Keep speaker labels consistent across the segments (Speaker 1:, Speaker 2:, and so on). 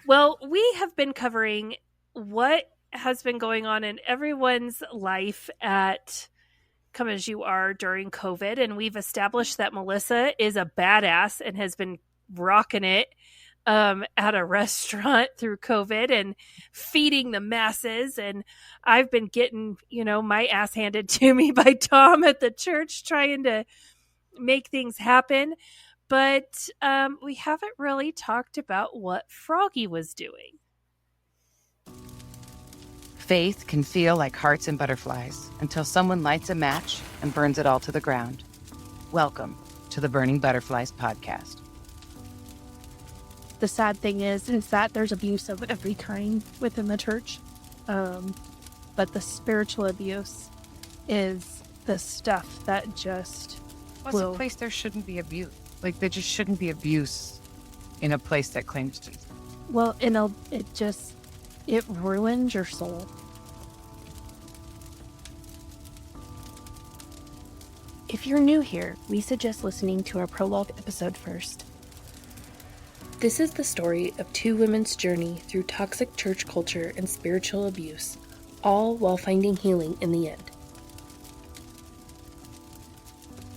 Speaker 1: Well, we have been covering what has been going on in everyone's life at Come As You Are during COVID. And we've established that Melissa is a badass and has been rocking it at a restaurant through COVID and feeding the masses. And I've been getting, my ass handed to me by Tom at the church trying to make things happen. But we haven't really talked about what Froggy was doing.
Speaker 2: Faith can feel like hearts and butterflies until someone lights a match and burns it all to the ground. Welcome to the Burning Butterflies podcast.
Speaker 3: The sad thing is that there's abuse of every kind within the church. But the spiritual abuse is the stuff that just
Speaker 2: What's a place there shouldn't be abuse? Like, there just shouldn't be abuse in a place that claims Jesus.
Speaker 3: Well, it ruins your soul. If you're new here, we suggest listening to our prologue episode first. This is the story of two women's journey through toxic church culture and spiritual abuse, all while finding healing in the end.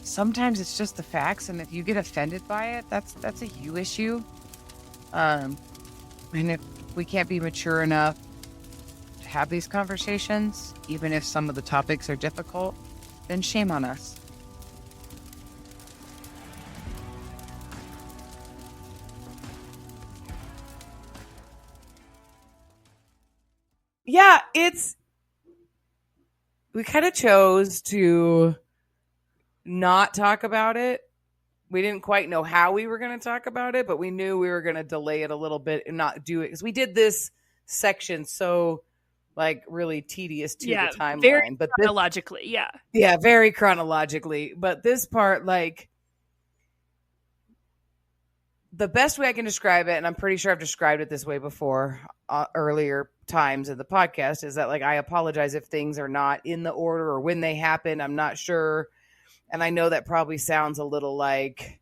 Speaker 2: Sometimes it's just the facts, and if you get offended by it, that's a you issue. And if we can't be mature enough to have these conversations, even if some of the topics are difficult, then shame on us.
Speaker 4: Yeah, we kind of chose to not talk about it. We didn't quite know how we were going to talk about it, but we knew we were going to delay it a little bit and not do it because we did this section so really tedious to the timeline.
Speaker 1: Very
Speaker 4: but
Speaker 1: chronologically,
Speaker 4: Yeah, very chronologically. But this part, the best way I can describe it, and I'm pretty sure I've described it this way before earlier times in the podcast, is that I apologize if things are not in the order or when they happen. I'm not sure. And I know that probably sounds a little like,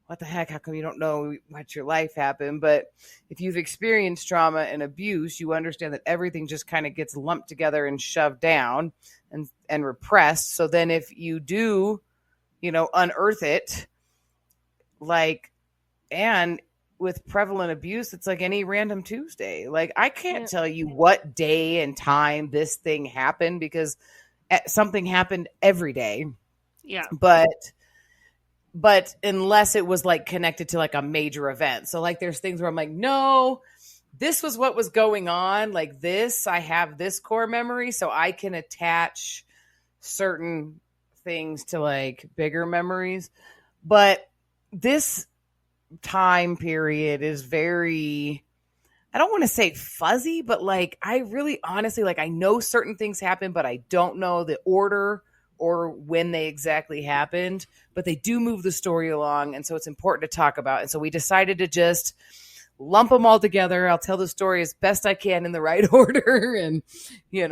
Speaker 4: what the heck? How come you don't know what your life happened? But if you've experienced trauma and abuse, you understand that everything just kind of gets lumped together and shoved down and repressed. So then if you do, unearth it, and with prevalent abuse, it's like any random Tuesday. I can't tell you what day and time this thing happened because something happened every day.
Speaker 1: Yeah.
Speaker 4: But unless it was connected to a major event. So there's things where I'm like, no, this was what was going on. I have this core memory, so I can attach certain things to bigger memories. But this time period is very, I don't want to say fuzzy, but I really honestly, I know certain things happen, but I don't know the order or when they exactly happened, but they do move the story along. And so it's important to talk about. And so we decided to just lump them all together. I'll tell the story as best I can in the right order. And, we're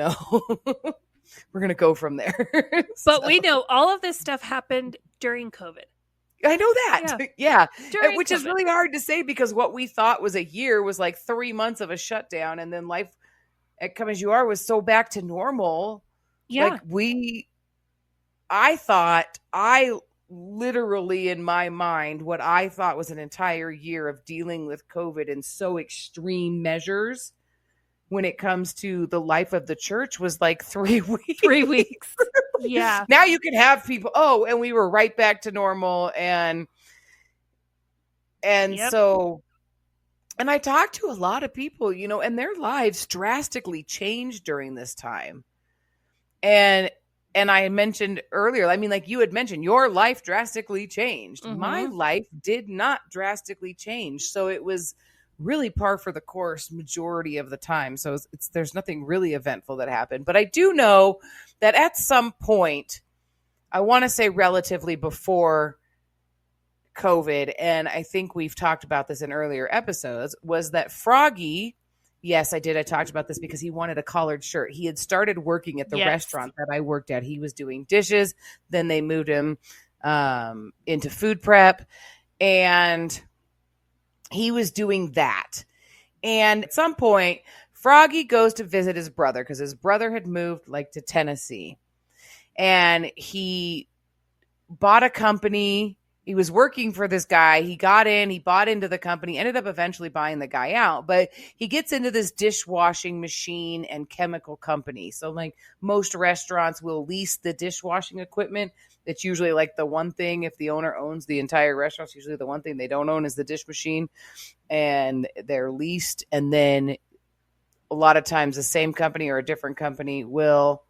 Speaker 4: going to go from there.
Speaker 1: But we know all of this stuff happened during COVID.
Speaker 4: I know that. Yeah. Which
Speaker 1: COVID.
Speaker 4: Is really hard to say because what we thought was a year was 3 months of a shutdown. And then life at Come As You Are was so back to normal.
Speaker 1: Yeah.
Speaker 4: I literally in my mind, what I thought was an entire year of dealing with COVID in so extreme measures when it comes to the life of the church was 3 weeks.
Speaker 1: 3 weeks. Yeah.
Speaker 4: Now you can have people, and we were right back to normal. And so, and I talked to a lot of people, and their lives drastically changed during this time. And I mentioned earlier, you had mentioned your life drastically changed. Mm-hmm. My life did not drastically change. So it was really par for the course majority of the time. So there's nothing really eventful that happened. But I do know that at some point, I want to say relatively before COVID, and I think we've talked about this in earlier episodes, was that Froggy, yes, I did. I talked about this because he wanted a collared shirt. He had started working at the restaurant that I worked at. He was doing dishes. Then they moved him into food prep. And he was doing that. And at some point, Froggy goes to visit his brother because his brother had moved like to Tennessee. And he bought a company. He was working for this guy. He got in, he bought into the company, ended up eventually buying the guy out. But he gets into this dishwashing machine and chemical company. So like most restaurants will lease the dishwashing equipment. It's usually like the one thing, if the owner owns the entire restaurant, it's usually the one thing they don't own is the dish machine. And they're leased. And then a lot of times the same company or a different company will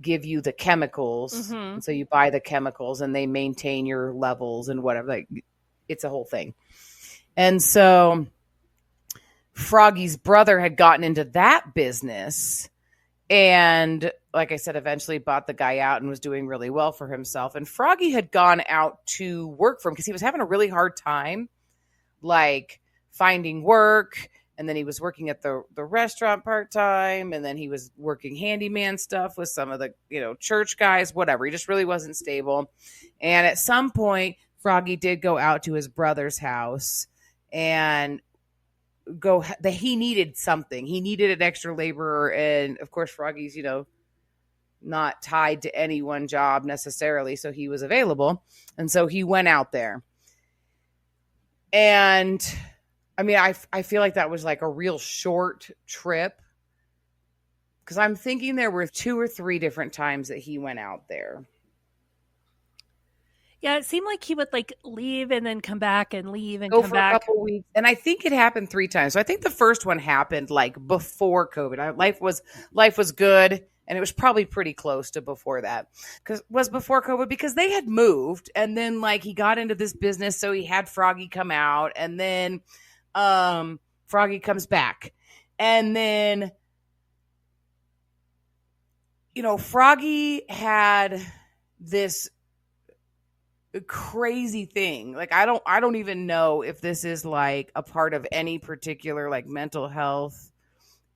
Speaker 4: give you the chemicals. And so you buy the chemicals and they maintain your levels and whatever. Like it's a whole thing. And so Froggy's brother had gotten into that business and, like I said, eventually bought the guy out and was doing really well for himself. And Froggy had gone out to work for him because he was having a really hard time, like finding work. And then he was working at the restaurant part-time. And then he was working handyman stuff with some of the, church guys, whatever. He just really wasn't stable. And at some point, Froggy did go out to his brother's house and he needed something. He needed an extra laborer. And of course, Froggy's, not tied to any one job necessarily. So he was available. And so he went out there. And I mean, I feel like that was like a real short trip because I'm thinking there were 2 or 3 different times that he went out there.
Speaker 1: Yeah, it seemed like he would like leave and then come back and leave and
Speaker 4: go
Speaker 1: come
Speaker 4: for
Speaker 1: back.
Speaker 4: a couple weeks. And I think it happened 3 times. So I think the first one happened like before COVID. Life was good. And it was probably pretty close to before that was before COVID because they had moved. And then like he got into this business. So he had Froggy come out and then Froggy comes back. And then, Froggy had this crazy thing. Like, I don't even know if this is like a part of any particular like mental health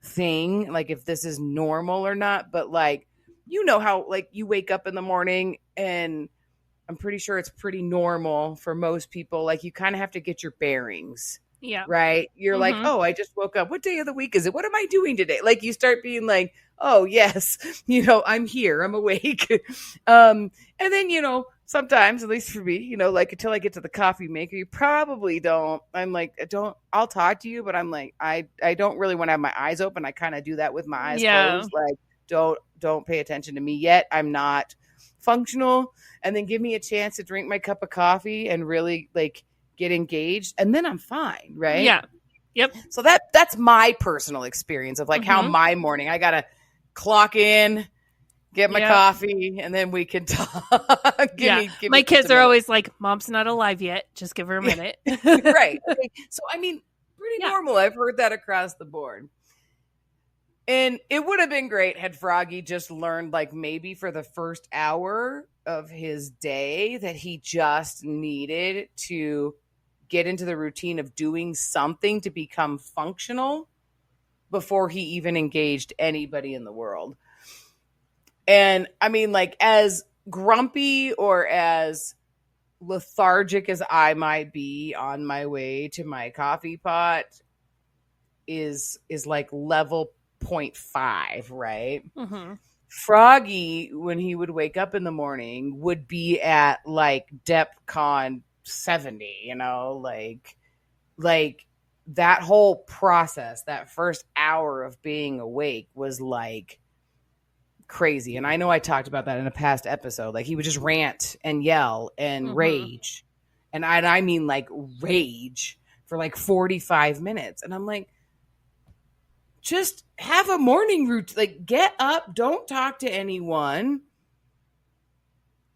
Speaker 4: thing, like if this is normal or not, but like, how like you wake up in the morning and I'm pretty sure it's pretty normal for most people. Like you kind of have to get your bearings.
Speaker 1: Yeah.
Speaker 4: Right. You're like, oh, I just woke up. What day of the week is it? What am I doing today? Like you start being like, oh, yes, I'm here. I'm awake. And then, sometimes, at least for me, like until I get to the coffee maker, you probably don't. I'm like, I'll talk to you. But I'm like, I don't really want to have my eyes open. I kind of do that with my eyes closed. Like, don't pay attention to me yet. I'm not functional. And then give me a chance to drink my cup of coffee and really like get engaged, and then I'm fine, right?
Speaker 1: Yeah. Yep.
Speaker 4: So that's my personal experience of like how my morning, I gotta clock in, get my coffee, and then we can talk. Give me
Speaker 1: my kids are always like, Mom's not alive yet. Just give her a minute.
Speaker 4: Right. Okay. So I mean, pretty normal. I've heard that across the board. And it would have been great had Froggy just learned like maybe for the first hour of his day that he just needed to get into the routine of doing something to become functional before he even engaged anybody in the world. And I mean, like as grumpy or as lethargic as I might be on my way to my coffee pot is like level 0.5, right? Froggy, when he would wake up in the morning, would be at like DEFCON 70, like that whole process, that first hour of being awake was like crazy. And I know I talked about that in a past episode. Like he would just rant and yell and rage. And I mean like rage for like 45 minutes. And I'm like, just have a morning routine. Like get up, don't talk to anyone.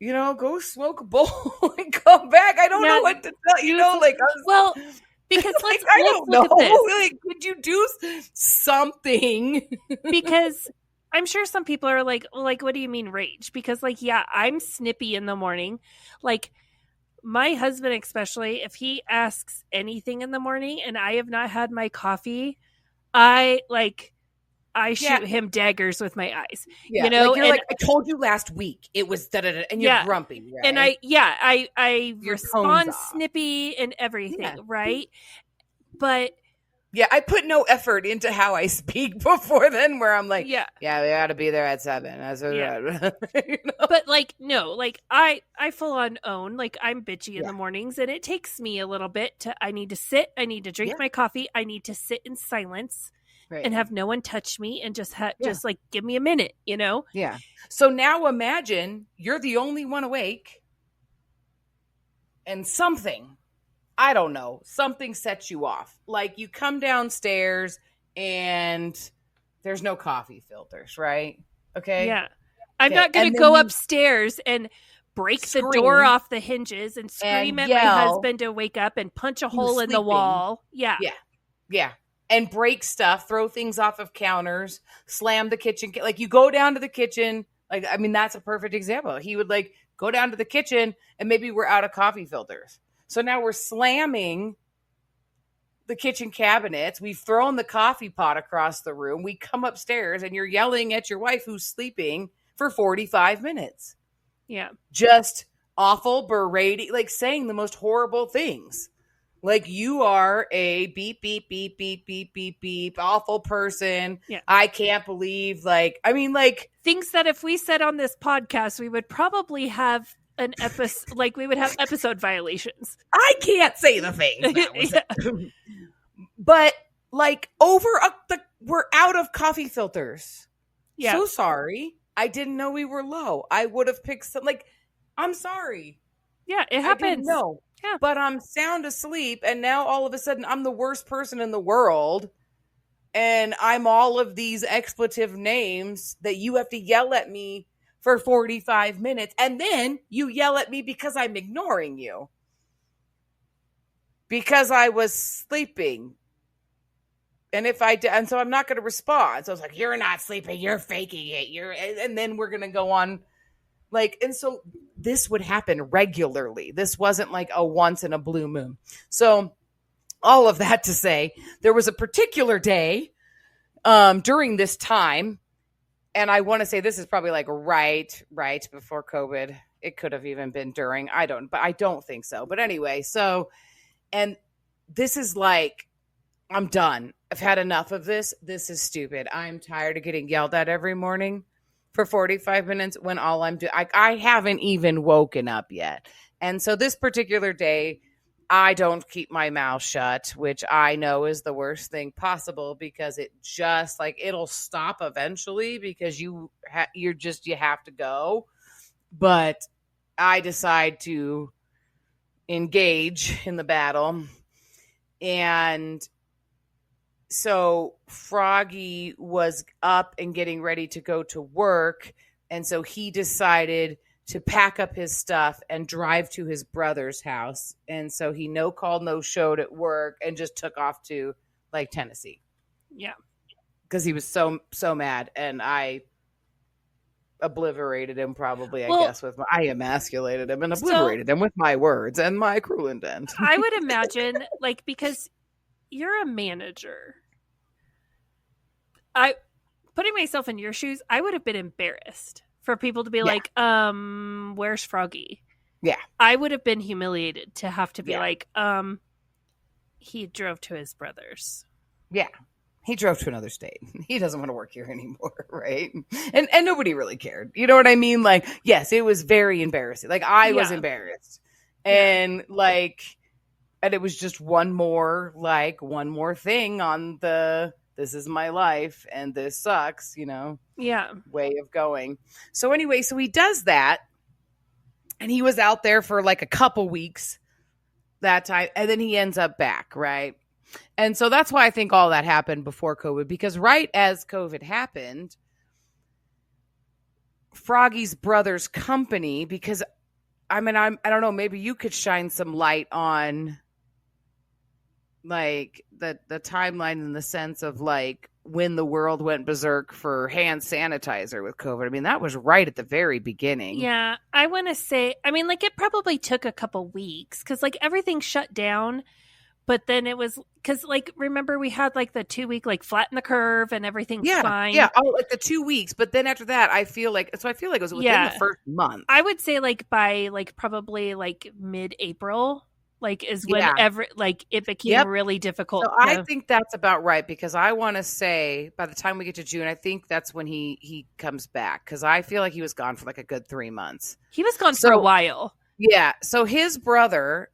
Speaker 4: Go smoke a bowl and come back. I don't know what to tell you.
Speaker 1: Because
Speaker 4: I don't know. Like, could you do something?
Speaker 1: Because I'm sure some people are like, what do you mean rage? Because I'm snippy in the morning. Like my husband, especially, if he asks anything in the morning and I have not had my coffee, I shoot him daggers with my eyes.
Speaker 4: Yeah. You're like, I told you last week it was da-da-da, and you're grumpy, right?
Speaker 1: And I respond snippy and everything, right? But
Speaker 4: Yeah, I put no effort into how I speak before then, where I'm like,
Speaker 1: Yeah.
Speaker 4: we got to be there at 7.
Speaker 1: Yeah.
Speaker 4: You know?
Speaker 1: But like, no, like I full on own, like I'm bitchy in
Speaker 4: Yeah.
Speaker 1: the mornings, and it takes me a little bit to, I need to sit, I need to drink
Speaker 4: Yeah.
Speaker 1: my coffee, I need to sit in silence
Speaker 4: Right.
Speaker 1: and have no one touch me and just
Speaker 4: Yeah.
Speaker 1: just like give me a minute, you know?
Speaker 4: Yeah. So now imagine you're the only one awake and something, I don't know, something sets you off. Like you come downstairs and there's no coffee filters, right? Okay.
Speaker 1: Yeah. I'm
Speaker 4: Okay.
Speaker 1: not going
Speaker 4: And
Speaker 1: to
Speaker 4: then
Speaker 1: go
Speaker 4: you
Speaker 1: upstairs and break the
Speaker 4: scream
Speaker 1: door off the hinges and scream
Speaker 4: and
Speaker 1: at my
Speaker 4: yell,
Speaker 1: husband to wake up and punch a
Speaker 4: he was
Speaker 1: hole in the
Speaker 4: sleeping.
Speaker 1: wall. Yeah.
Speaker 4: Yeah. Yeah. And break stuff, throw things off of counters, slam the kitchen. Like you go down to the kitchen. Like, I mean, that's a perfect example. He would like go down to the kitchen and maybe we're out of coffee filters. So now we're slamming the kitchen cabinets. We've thrown the coffee pot across the room. We come upstairs and you're yelling at your wife who's sleeping for 45 minutes.
Speaker 1: Yeah.
Speaker 4: Just awful, berating, like saying the most horrible things. Like you are a beep, beep, beep, beep, beep, beep, beep, awful person.
Speaker 1: Yeah.
Speaker 4: I can't believe, like, I mean, like.
Speaker 1: Things that if we said on this podcast, we would probably have an episode, like we would have episode violations.
Speaker 4: I can't say the things that was
Speaker 1: Yeah.
Speaker 4: But like we're out of coffee filters.
Speaker 1: Yeah.
Speaker 4: So sorry. I didn't know we were low. I would have picked some, like, I'm sorry.
Speaker 1: Yeah, it
Speaker 4: I
Speaker 1: happens.
Speaker 4: didn't know.
Speaker 1: Yeah.
Speaker 4: But I'm sound asleep and now all of a sudden I'm the worst person in the world. And I'm all of these expletive names that you have to yell at me for 45 minutes. And then you yell at me because I'm ignoring you. Because I was sleeping. And if I did, and so I'm not going to respond. So I was like, you're not sleeping, you're faking it. And then we're going to go on. Like, and so this would happen regularly. This wasn't like a once in a blue moon. So all of that to say, there was a particular day during this time. And I want to say this is probably like right before COVID. It could have even been during. But I don't think so. But anyway, so, and this is like, I'm done. I've had enough of this. This is stupid. I'm tired of getting yelled at every morning for 45 minutes when all I'm doing, I haven't even woken up yet. And so this particular day, I don't keep my mouth shut, which I know is the worst thing possible because it just like, it'll stop eventually because you have to go. But I decide to engage in the battle. And so Froggy was up and getting ready to go to work. And so he decided to pack up his stuff and drive to his brother's house. And so he no called, no showed at work and just took off to like Tennessee.
Speaker 1: Yeah.
Speaker 4: Because he was so mad. And I obliterated him probably,
Speaker 1: Well,
Speaker 4: I guess, I emasculated him and obliterated him with my words and my cruel intent.
Speaker 1: I would imagine, like, because you're a manager, putting myself in your shoes, I would have been embarrassed for people to be like, where's Froggy?
Speaker 4: Yeah.
Speaker 1: I would have been humiliated to have to be
Speaker 4: Yeah.
Speaker 1: like, he drove to his brother's.
Speaker 4: Yeah. He drove to another state. He doesn't want to work here anymore, right? And nobody really cared. You know what I mean? Like, yes, it was very embarrassing. Like, I was embarrassed. And like, and it was just one more thing on the this is my life and this sucks, way of going. So anyway, so he does that. And he was out there for like a couple weeks that time. And then he ends up back, right? And so that's why I think all that happened before COVID, because right as COVID happened, Froggy's brother's company, because I mean, I don't know, maybe you could shine some light on like the timeline in the sense of like when the world went berserk for hand sanitizer with COVID. I mean, that was right at the very beginning.
Speaker 1: Yeah, I want to say, I mean, like it probably took a couple weeks because like everything shut down. But then it was because, like, remember we had like the 2 week, like flatten the curve and everything's fine.
Speaker 4: Yeah. Oh, like the 2 weeks. But then after that, I feel like it was within the first month.
Speaker 1: I would say like by like probably like mid-April, like is when
Speaker 4: Yeah.
Speaker 1: it became
Speaker 4: Yep.
Speaker 1: really difficult.
Speaker 4: So I think that's about right, because I want to say by the time we get to June, I think that's when he comes back, because I feel like he was gone for like a good 3 months.
Speaker 1: He was gone for a
Speaker 4: So
Speaker 1: while.
Speaker 4: yeah, so his brother,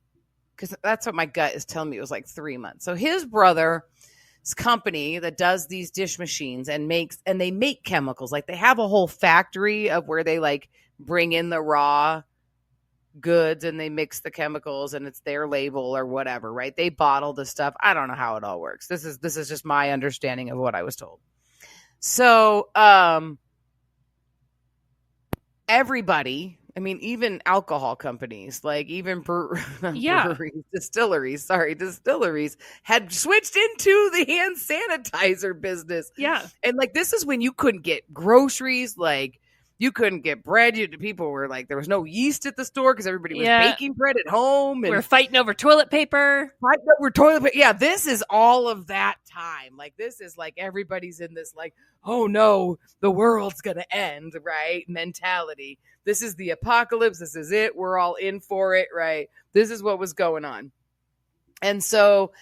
Speaker 4: because that's what my gut is telling me, it was like 3 months. So his brother's company that does these dish machines and they make chemicals, like they have a whole factory of where they like bring in the raw goods and they mix the chemicals and it's their label or whatever, right? They bottle the stuff. I don't know how it all works. This is just my understanding of what I was told. So everybody, I mean, even alcohol companies, like even breweries, distilleries had switched into the hand sanitizer business.
Speaker 1: Yeah.
Speaker 4: And like, this is when you couldn't get groceries, like you couldn't get bread. People were like, there was no yeast at the store because everybody was baking bread at home. And
Speaker 1: we're fighting over toilet paper.
Speaker 4: Yeah, this is all of that time. Like, this is like everybody's in this like, oh no, the world's going to end, right? Mentality. This is the apocalypse. This is it. We're all in for it, right? This is what was going on. And so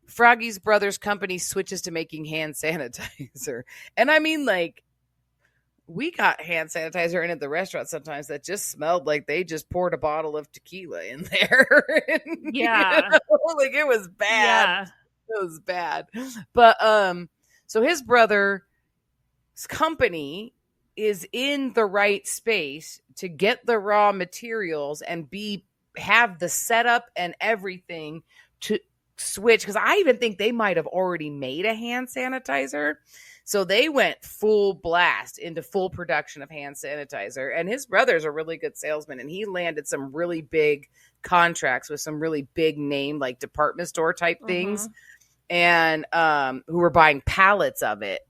Speaker 4: Froggy's brother's company switches to making hand sanitizer. And I mean, like, we got hand sanitizer in at the restaurant sometimes that just smelled like they just poured a bottle of tequila in there. And,
Speaker 1: yeah.
Speaker 4: Like, it was bad. Yeah. It was bad. But so his brother's company is in the right space to get the raw materials and have the setup and everything to switch, because I even think they might have already made a hand sanitizer. So they went full blast into full production of hand sanitizer. And his brother's a really good salesman, and he landed some really big contracts with some really big name, like department store type things, and who were buying pallets of it,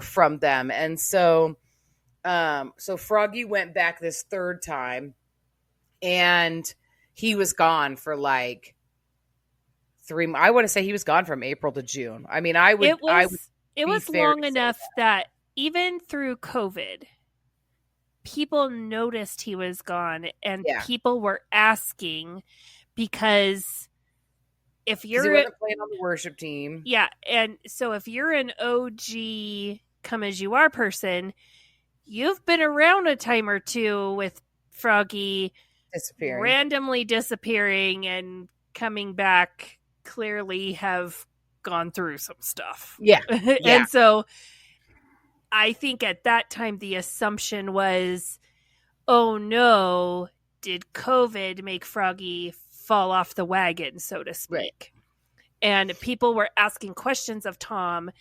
Speaker 4: from them. And so Froggy went back this third time, and he was gone for like 3 months. I want to say he was gone from April to June. I mean, it was
Speaker 1: long enough that even through COVID, people noticed he was gone, and people were asking, because if you're
Speaker 4: he wasn't playing on the worship team.
Speaker 1: Yeah. And so if you're an OG come as you are person, you've been around a time or two with Froggy randomly disappearing and coming back, clearly have gone through some stuff.
Speaker 4: Yeah.
Speaker 1: And so I think at that time the assumption was, oh no, did COVID make Froggy fall off the wagon, so to speak?
Speaker 4: Right.
Speaker 1: And people were asking questions of Tom,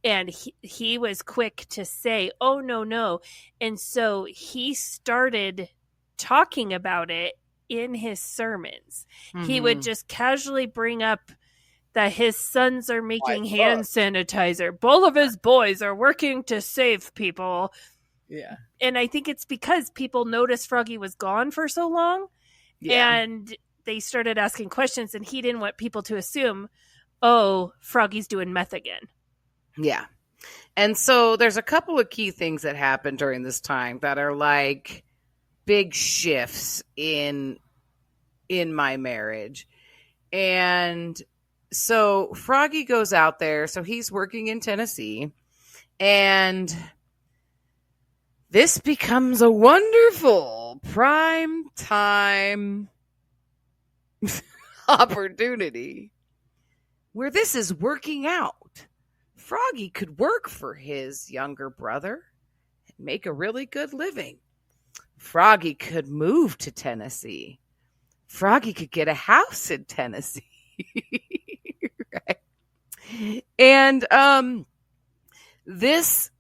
Speaker 1: and he was quick to say, oh no. And so he started talking about it in his sermons. He would just casually bring up that his sons are making hand sanitizer. Both of his boys are working to save people.
Speaker 4: Yeah.
Speaker 1: And I think it's because people noticed Froggy was gone for so long. Yeah. And they started asking questions, and he didn't want people to assume, oh, Froggy's doing meth again.
Speaker 4: Yeah. And so there's a couple of key things that happened during this time that are like big shifts in my marriage. And so Froggy goes out there. So he's working in Tennessee, and this becomes a wonderful prime time opportunity where this is working out. Froggy could work for his younger brother and make a really good living. Froggy could move to Tennessee. Froggy could get a house in Tennessee. Right? And this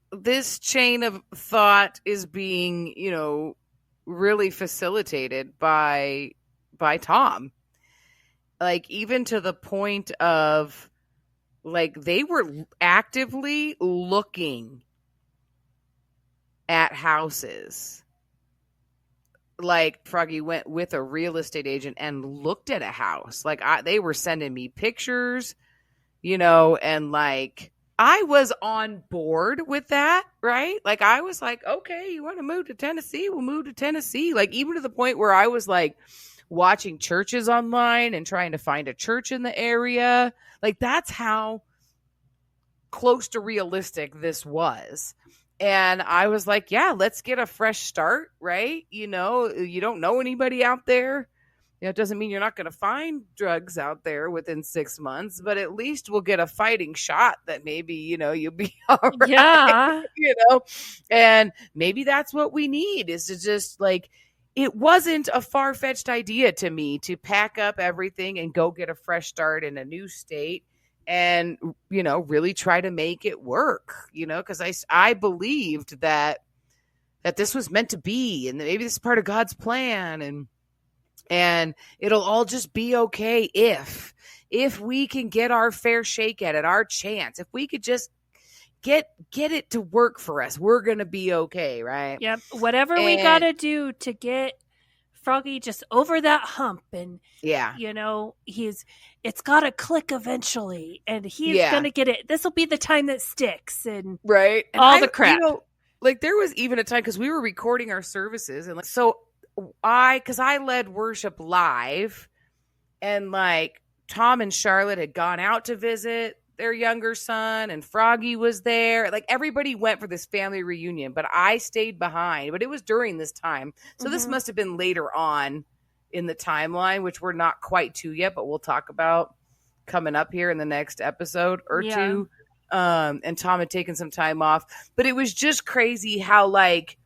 Speaker 4: chain of thought is being, really facilitated by Tom. Like, even to the point of, like, they were actively looking at houses. Like, Froggy went with a real estate agent and looked at a house. Like, they were sending me pictures, and like, I was on board with that, right? Like, I was like, okay, you want to move to Tennessee? We'll move to Tennessee. Like, even to the point where I was like, watching churches online and trying to find a church in the area. Like, that's how close to realistic this was. And I was like, yeah, let's get a fresh start, right? You don't know anybody out there. It doesn't mean you're not going to find drugs out there within 6 months, but at least we'll get a fighting shot that maybe, you'll be all right.
Speaker 1: Yeah.
Speaker 4: And maybe that's what we need, is to just like, it wasn't a far-fetched idea to me to pack up everything and go get a fresh start in a new state and, really try to make it work, because I believed that this was meant to be, and maybe this is part of God's plan, and it'll all just be okay if we can get our fair shake at it, our chance. If we could just get it to work for us, we're going to be okay, right?
Speaker 1: Yep. Whatever we got to do to get Froggy just over that hump, and it's got to click eventually, and he's going to get it. This will be the time that sticks, and
Speaker 4: right, and
Speaker 1: all the crap.
Speaker 4: Like, there was even a time, because we were recording our services, and so because I led worship live, and like Tom and Charlotte had gone out to visit their younger son, and Froggy was there. Like, everybody went for this family reunion, but I stayed behind. But it was during this time. So this must have been later on in the timeline, which we're not quite to yet, but we'll talk about coming up here in the next episode or two. And Tom had taken some time off. But it was just crazy how, like,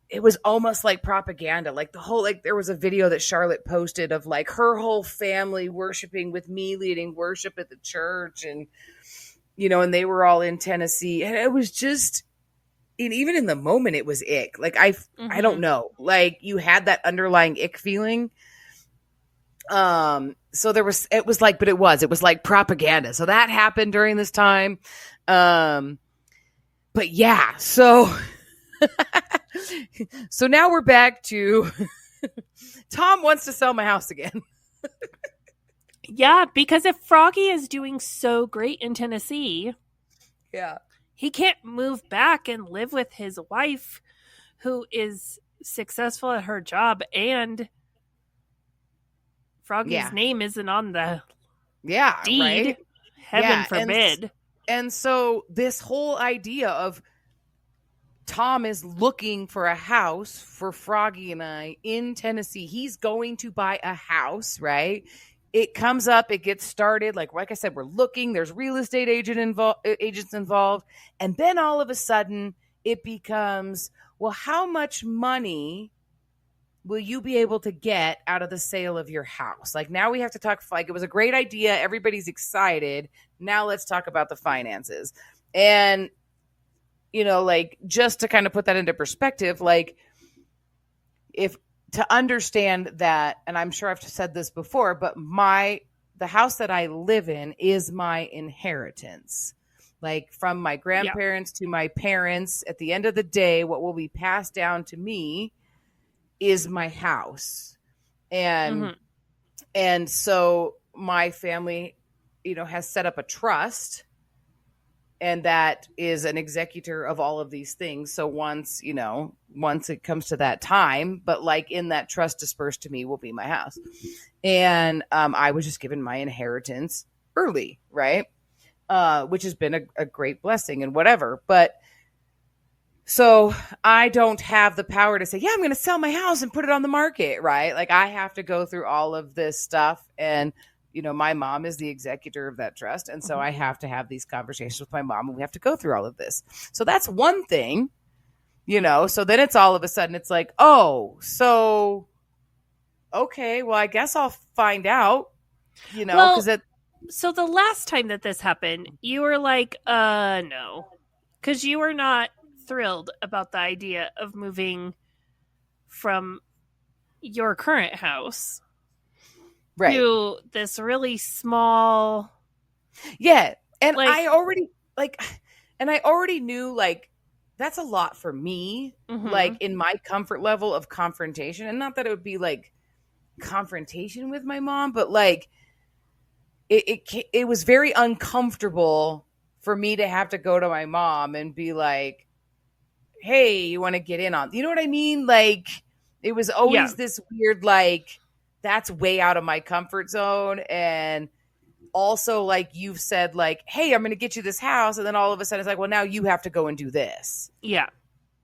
Speaker 4: it was almost like propaganda. Like, the whole, like, there was a video that Charlotte posted of like her whole family worshiping with me leading worship at the church, and and they were all in Tennessee, and it was just, and even in the moment it was ick. Like, I don't know, like, you had that underlying ick feeling. So it was like propaganda. So that happened during this time. But yeah, so so now we're back to Tom wants to sell my house again.
Speaker 1: Yeah, because if Froggy is doing so great in Tennessee, he can't move back and live with his wife, who is successful at her job, and Froggy's name isn't on the deed.
Speaker 4: Right?
Speaker 1: Heaven forbid.
Speaker 4: And so this whole idea of Tom is looking for a house for Froggy and I in Tennessee. He's going to buy a house, right? It comes up, it gets started. Like I said, we're looking. There's real estate agents involved. And then all of a sudden it becomes, well, how much money will you be able to get out of the sale of your house? Like, now we have to talk, like, it was a great idea. Everybody's excited. Now let's talk about the finances. And like, just to kind of put that into perspective, like, to understand that, and I'm sure I've said this before, but the house that I live in is my inheritance. Like, from my grandparents to my parents, at the end of the day, what will be passed down to me is my house. And so my family, has set up a trust, and that is an executor of all of these things. So once it comes to that time, but like, in that trust dispersed to me will be my house. And I was just given my inheritance early, right? Which has been a great blessing and whatever. But so I don't have the power to say, yeah, I'm going to sell my house and put it on the market, right? Like, I have to go through all of this stuff, and my mom is the executor of that trust. And so I have to have these conversations with my mom, and we have to go through all of this. So that's one thing, so then it's all of a sudden it's like, oh, so, okay, well, I guess I'll find out,
Speaker 1: so the last time that this happened, you were like, no, because you were not thrilled about the idea of moving from your current house to this really small.
Speaker 4: Yeah. And I already knew, like, that's a lot for me, like, in my comfort level of confrontation. And not that it would be like confrontation with my mom, but like, it was very uncomfortable for me to have to go to my mom and be like, hey, you want to get in on, you know what I mean? Like, it was always this weird, like, that's way out of my comfort zone. And also, like you've said, like, hey, I'm going to get you this house. And then all of a sudden it's like, well, now you have to go and do this.
Speaker 1: Yeah.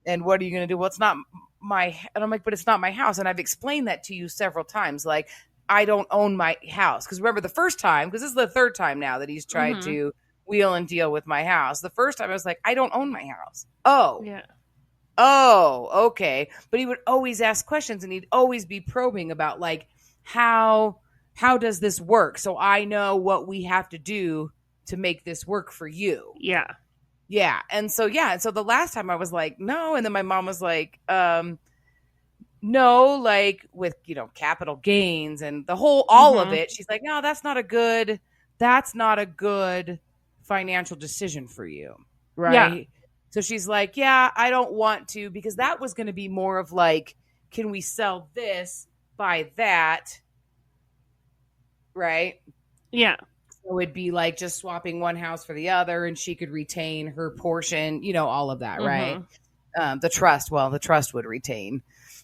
Speaker 4: And what are you going to do? Well, it's not and I'm like, but it's not my house. And I've explained that to you several times. Like, I don't own my house. Because remember the first time, because this is the third time now that he's tried to wheel and deal with my house. The first time I was like, I don't own my house. Oh,
Speaker 1: Yeah.
Speaker 4: oh, okay. But he would always ask questions, and he'd always be probing about like, how does this work? So I know what we have to do to make this work for you.
Speaker 1: Yeah.
Speaker 4: Yeah. And so the last time I was like, no. And then my mom was like, no, like with, capital gains and all of it. She's like, no, that's not a good financial decision for you. Right. Yeah. So she's like, yeah, I don't want to, because that was going to be more of like, can we sell this, buy that? Right.
Speaker 1: Yeah.
Speaker 4: So it'd be like just swapping one house for the other, and she could retain her portion, all of that, right? The trust would retain,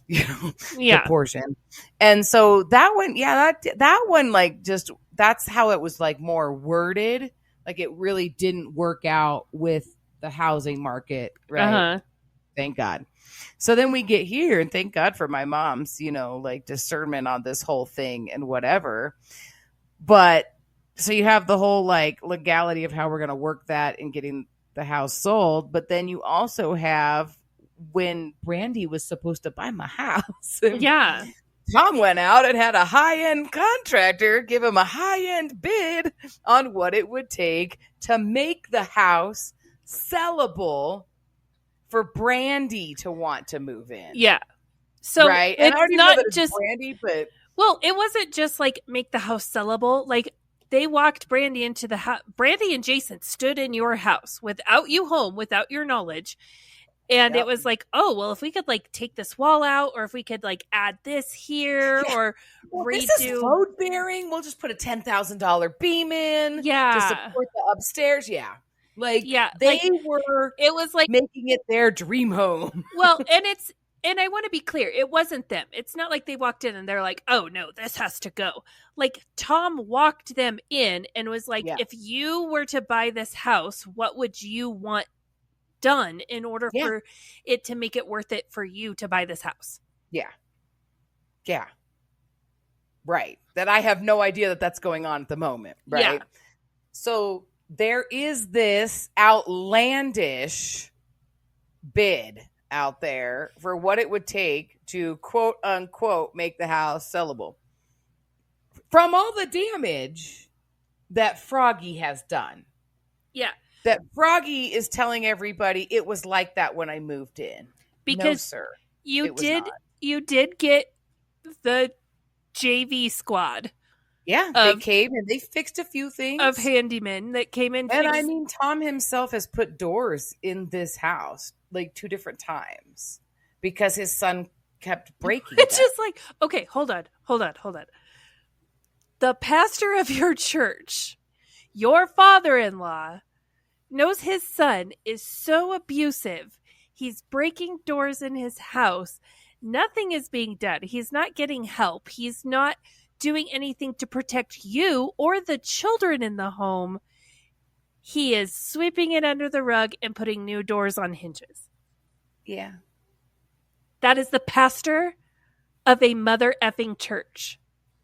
Speaker 4: the portion. And so that one, that one, like, just, that's how it was like more worded. Like it really didn't work out with the housing market, right? Thank God. So then we get here, and thank God for my mom's, like discernment on this whole thing and whatever. But so you have the whole like legality of how we're going to work that in getting the house sold. But then you also have when Brandy was supposed to buy my house.
Speaker 1: Yeah.
Speaker 4: Tom went out and had a high-end contractor give him a high-end bid on what it would take to make the house sellable for Brandy to want to move in.
Speaker 1: Yeah. So
Speaker 4: right. And I already know that it's Brandy, but
Speaker 1: well, it wasn't just like make the house sellable. Like they walked Brandy into the house. Brandy and Jason stood in your house without you home, without your knowledge. And it was like, oh, well, if we could like take this wall out, or if we could like add this here, or redo.
Speaker 4: This is load bearing. We'll just put a $10,000 beam in to support the upstairs. Yeah. Like, it was like making it their dream home.
Speaker 1: Well, and I want to be clear, it wasn't them. It's not like they walked in and they're like, oh no, this has to go. Like Tom walked them in and was like, if you were to buy this house, what would you want done in order for it to make it worth it for you to buy this house?
Speaker 4: Yeah. Yeah. Right. That I have no idea that that's going on at the moment. Right. Yeah. So there is this outlandish bid out there for what it would take to quote unquote make the house sellable from all the damage that Froggy has done.
Speaker 1: Yeah.
Speaker 4: That Froggy is telling everybody it was like that when I moved in.
Speaker 1: Because
Speaker 4: no, sir,
Speaker 1: you did get the JV squad.
Speaker 4: Yeah, they came and they fixed a few things.
Speaker 1: Of handymen that came in.
Speaker 4: And I mean, Tom himself has put doors in this house like 2 different times because his son kept breaking.
Speaker 1: It's just like, okay, hold on. The pastor of your church, your father-in-law, knows his son is so abusive. He's breaking doors in his house. Nothing is being done. He's not getting help. He's not doing anything to protect you or the children in the home. He is sweeping it under the rug and putting new doors on hinges.
Speaker 4: Yeah.
Speaker 1: That is the pastor of a mother effing church.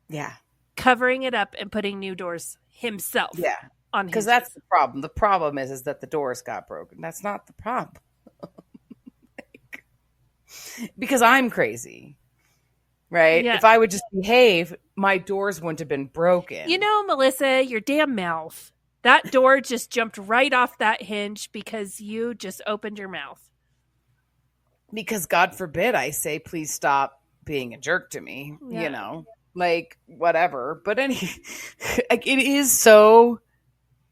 Speaker 4: Yeah.
Speaker 1: Covering it up and putting new doors himself.
Speaker 4: Yeah.
Speaker 1: On
Speaker 4: because that's the problem. The problem is that the doors got broken. That's not the problem. Because I'm crazy. Right? Yeah. If I would just behave, my doors wouldn't have been broken.
Speaker 1: You know, Melissa, your damn mouth. That door just jumped right off that hinge because you just opened your mouth.
Speaker 4: Because God forbid I say, please stop being a jerk to me. Yeah. Like whatever. But like, it is so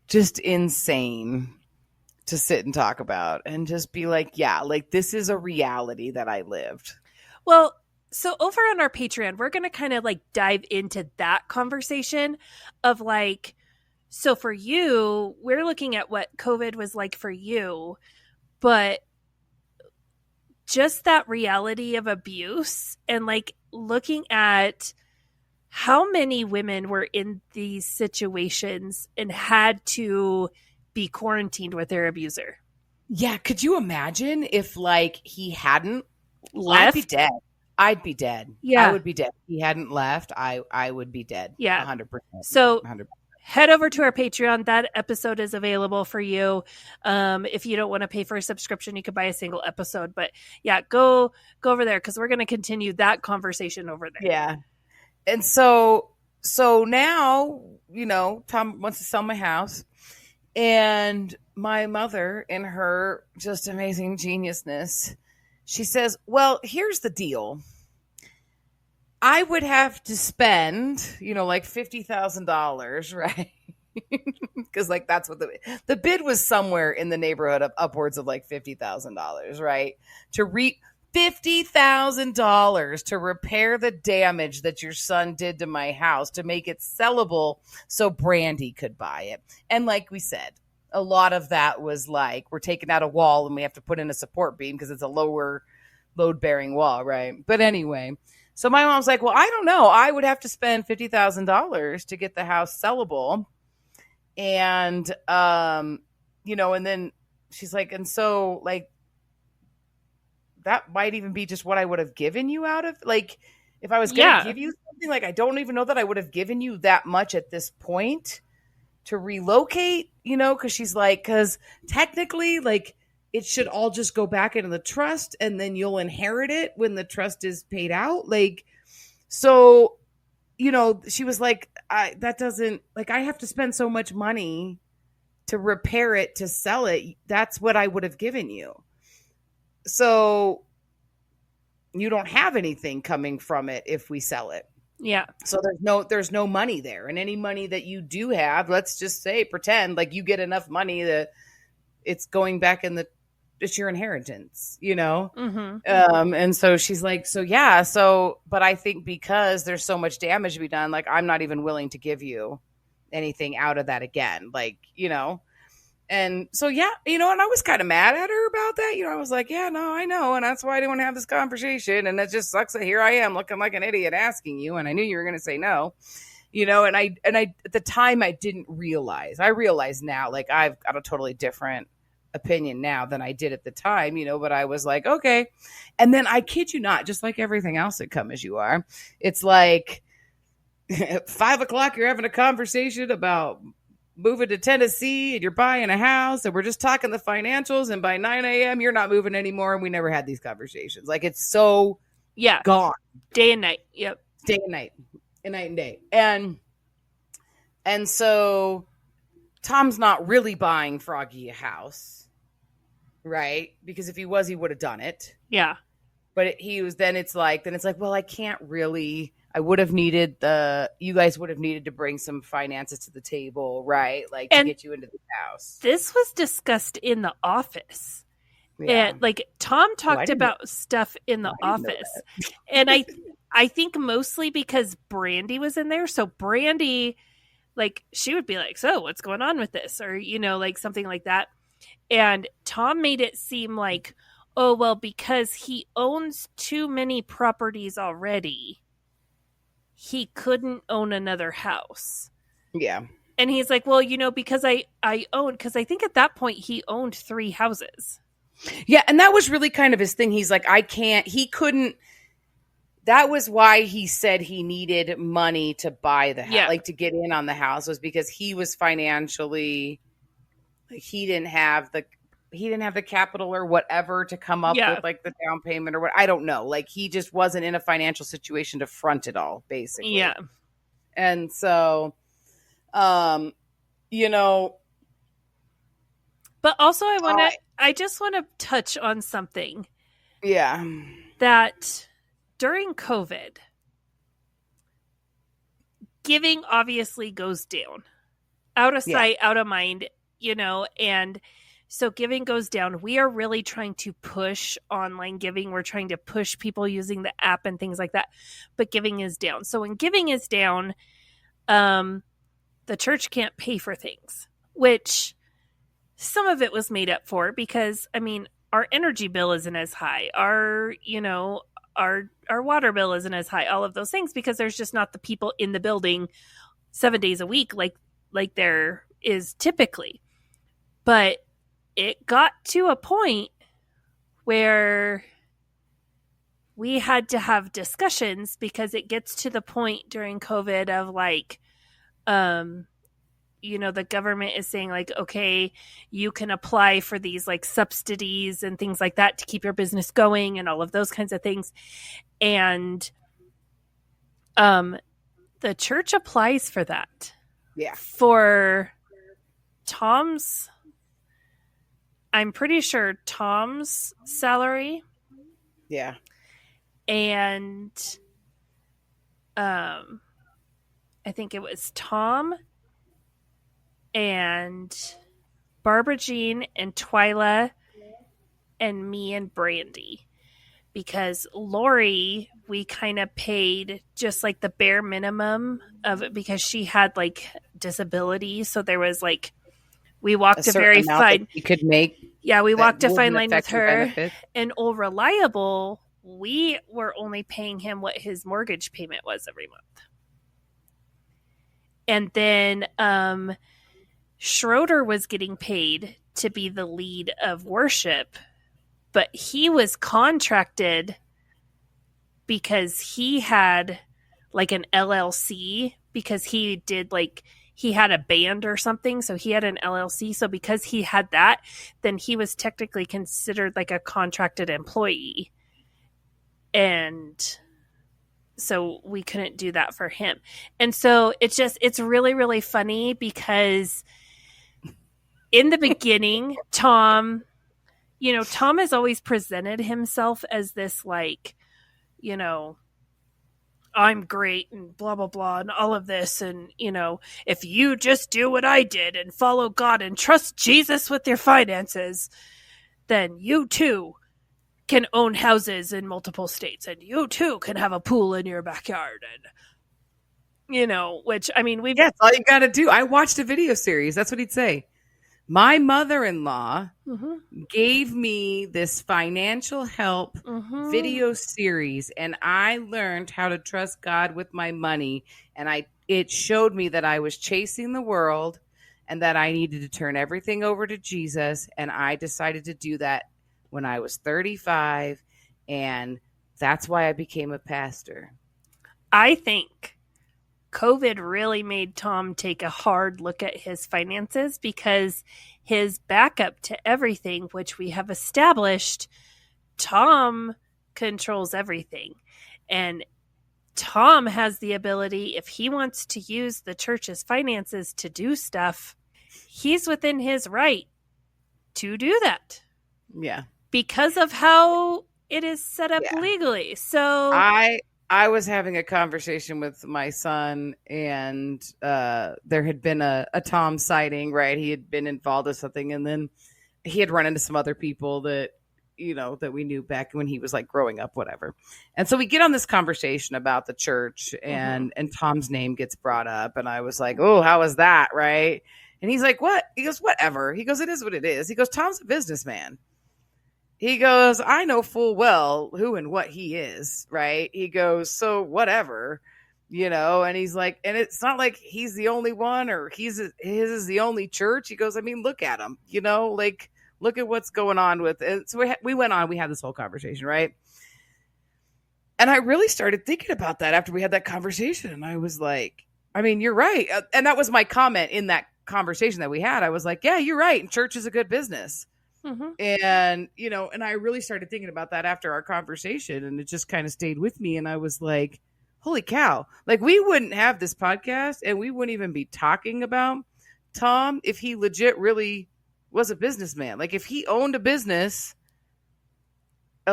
Speaker 4: just insane to sit and talk about and just be like, yeah, like this is a reality that I lived.
Speaker 1: Well, so over on our Patreon, we're going to kind of like dive into that conversation of like, so for you, we're looking at what COVID was like for you, but just that reality of abuse and like looking at how many women were in these situations and had to be quarantined with their abuser?
Speaker 4: Yeah, could you imagine if like he hadn't
Speaker 1: Left?
Speaker 4: I'd be dead. I'd be dead.
Speaker 1: Yeah.
Speaker 4: I would be dead. If he hadn't left, I would be dead.
Speaker 1: Yeah.
Speaker 4: 100%.
Speaker 1: So
Speaker 4: 100%.
Speaker 1: Head over to our Patreon. That episode is available for you. If you don't want to pay for a subscription, you could buy a single episode. But yeah, go over there because we're going to continue that conversation over there.
Speaker 4: Yeah. And so now, Tom wants to sell my house. And my mother, in her just amazing geniusness, she says, well, here's the deal. I would have to spend, like $50,000, right? Because like that's what the bid was, somewhere in the neighborhood of upwards of like $50,000, right? To $50,000 to repair the damage that your son did to my house, to make it sellable so Brandy could buy it. And like we said, a lot of that was like, we're taking out a wall and we have to put in a support beam because it's a lower load bearing wall, right? But anyway, so my mom's like, well, I don't know. I would have to spend $50,000 to get the house sellable. And, and then she's like, and so like, that might even be just what I would have given you out of, like, if I was going to give you something, like, I don't even know that I would have given you that much at this point to relocate, because she's like, because technically, like, it should all just go back into the trust and then you'll inherit it when the trust is paid out. Like, so, she was like, that doesn't, like, I have to spend so much money to repair it, to sell it. That's what I would have given you. So you don't have anything coming from it if we sell it.
Speaker 1: Yeah.
Speaker 4: So there's no money there. And any money that you do have, let's just say, pretend like you get enough money that it's going back it's your inheritance,
Speaker 1: Mm-hmm.
Speaker 4: And so she's like, but I think because there's so much damage to be done, like, I'm not even willing to give you anything out of that again. Like, and so, and I was kind of mad at her about that. I was like, yeah, no, I know. And that's why I didn't want to have this conversation. And it just sucks that here I am looking like an idiot asking you. And I knew you were going to say no, and I, at the time I didn't realize. I realize now, like, I've got a totally different opinion now than I did at the time, but I was like, okay. And then I kid you not, just like everything else at Come As You Are, it's like at 5:00, you're having a conversation about moving to Tennessee and you're buying a house and we're just talking the financials. And by 9 a.m. you're not moving anymore. And we never had these conversations. Like, it's so gone.
Speaker 1: Day and night. Yep.
Speaker 4: Day and night and day. And so Tom's not really buying Froggy a house. Right? Because if he was, he would have done it.
Speaker 1: Yeah.
Speaker 4: But then it's like, well, I can't really, you guys would have needed to bring some finances to the table, right? Like, to get you into the house.
Speaker 1: This was discussed in the office.
Speaker 4: Yeah.
Speaker 1: And like, Tom talked about stuff in the office. And I think mostly because Brandy was in there. So Brandy, like, she would be like, so what's going on with this? Or, like something like that. And Tom made it seem like, oh, well, because he owns too many properties already, he couldn't own another house.
Speaker 4: Yeah.
Speaker 1: And he's like, well, because I own, because I think at that point he owned 3 houses.
Speaker 4: Yeah. And that was really kind of his thing. He's like, that was why he said he needed money to buy the house, like to get in on the house, was because he was financially, he didn't have the capital or whatever to come up with like the down payment or what. I don't know. Like, he just wasn't in a financial situation to front it all, basically.
Speaker 1: Yeah.
Speaker 4: And so, But
Speaker 1: also I just want to touch on something.
Speaker 4: Yeah.
Speaker 1: That during COVID, giving obviously goes down. Out of sight, out of mind. And so giving goes down. We are really trying to push online giving. We're trying to push people using the app and things like that. But giving is down. So when giving is down, the church can't pay for things, which some of it was made up for because, I mean, our energy bill isn't as high. Our, our water bill isn't as high, all of those things, because there's just not the people in the building 7 days a week like there is typically. But it got to a point where we had to have discussions, because it gets to the point during COVID of like, the government is saying like, okay, you can apply for these like subsidies and things like that to keep your business going and all of those kinds of things. And the church applies for that.
Speaker 4: Yeah.
Speaker 1: For Tom's, I'm pretty sure Tom's salary.
Speaker 4: Yeah.
Speaker 1: And I think it was Tom and Barbara Jean and Twyla and me and Brandy. Because Lori, we kind of paid just like the bare minimum of it, because she had like disability. So there was like, we walked a very fine,
Speaker 4: you could make.
Speaker 1: Yeah, we walked a fine line with her.
Speaker 4: Benefits.
Speaker 1: And Old Reliable, we were only paying him what his mortgage payment was every month. And then Schroeder was getting paid to be the lead of worship, but he was contracted because he had like an LLC, because he did like, he had a band or something. So he had an LLC. So because he had that, then he was technically considered like a contracted employee. And so we couldn't do that for him. And so it's really, really funny, because in the beginning, Tom has always presented himself as this like, I'm great and blah, blah, blah, and all of this. And, if you just do what I did and follow God and trust Jesus with your finances, then you too can own houses in multiple states, and you too can have a pool in your backyard. And, which, I mean,
Speaker 4: that's all you got to do. I watched a video series. That's what he'd say. My mother-in-law gave me this financial help video series, and I learned how to trust God with my money. And it showed me that I was chasing the world and that I needed to turn everything over to Jesus. And I decided to do that when I was 35. And that's why I became a pastor.
Speaker 1: I think COVID really made Tom take a hard look at his finances, because his backup to everything, which we have established, Tom controls everything. And Tom has the ability, if he wants to use the church's finances to do stuff, he's within his right to do that.
Speaker 4: Yeah.
Speaker 1: Because of how it is set up legally. So
Speaker 4: I was having a conversation with my son, and there had been a Tom sighting, right? He had been involved in something, and then he had run into some other people that, that we knew back when he was like growing up, whatever. And so we get on this conversation about the church, and Tom's name gets brought up, and I was like, oh, how was that, right? And he's like, what? He goes, whatever. He goes, it is what it is. He goes, Tom's a businessman. He goes, I know full well who and what he is, right? He goes, so whatever, and he's like, and it's not like he's the only one, or his is the only church. He goes, I mean, look at him, like, look at what's going on with it. So we went on, we had this whole conversation, right? And I really started thinking about that after we had that conversation. And I was like, I mean, you're right. And that was my comment in that conversation that we had. I was like, yeah, you're right. And church is a good business. And, and I really started thinking about that after our conversation, and it just kind of stayed with me. And I was like, holy cow, like we wouldn't have this podcast, and we wouldn't even be talking about Tom if he legit really was a businessman. Like if he owned a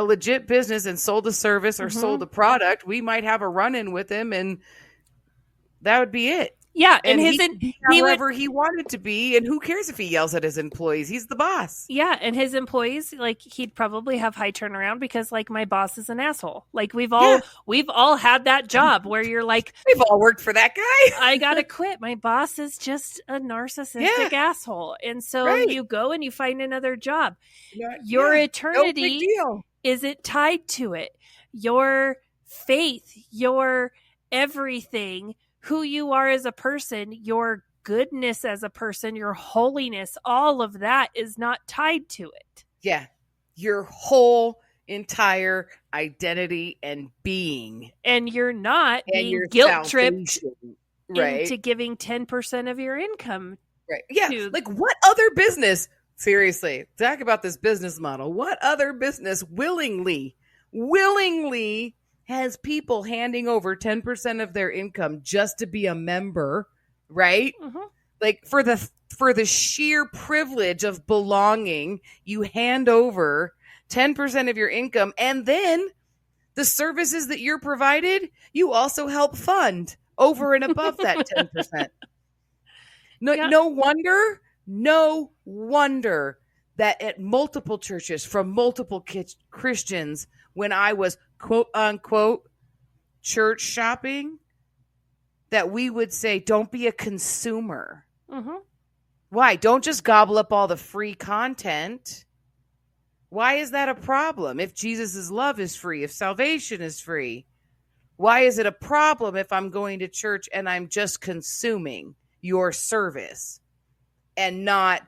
Speaker 4: legit business, and sold a service or sold a product, we might have a run-in with him, and that would be it.
Speaker 1: Yeah,
Speaker 4: and whoever he wanted to be, and who cares if he yells at his employees? He's the boss.
Speaker 1: Yeah, and his employees, like, he'd probably have high turnaround, because like my boss is an asshole. Like we've all had that job where you're like,
Speaker 4: we've all worked for that guy.
Speaker 1: I gotta quit. My boss is just a narcissistic asshole, and so you go and you find another job. Your eternity isn't tied to it. your faith, your everything, who you are as a person, your goodness as a person, your holiness, all of that is not tied to it.
Speaker 4: Yeah. Your whole entire identity and being.
Speaker 1: And you're not
Speaker 4: And
Speaker 1: being
Speaker 4: your
Speaker 1: guilt tripped
Speaker 4: salvation, right?
Speaker 1: into giving 10% of your income.
Speaker 4: Right. Yeah.
Speaker 1: to-
Speaker 4: Like, what other business, seriously, talk about this business model. What other business willingly has people handing over 10% of their income just to be a member, right?
Speaker 1: Mhm.
Speaker 4: Like, for the sheer privilege of belonging, you hand over 10% of your income, and then the services that you're provided, you also help fund over and above that 10%. No,
Speaker 1: Yeah.
Speaker 4: no wonder that at multiple churches from multiple Christians, when I was quote unquote church shopping, that we would say, don't be a consumer.
Speaker 1: Mhm.
Speaker 4: Why? Don't just gobble up all the free content. Why is that a problem? If Jesus' love is free, if salvation is free, why is it a problem if I'm going to church and I'm just consuming your service and not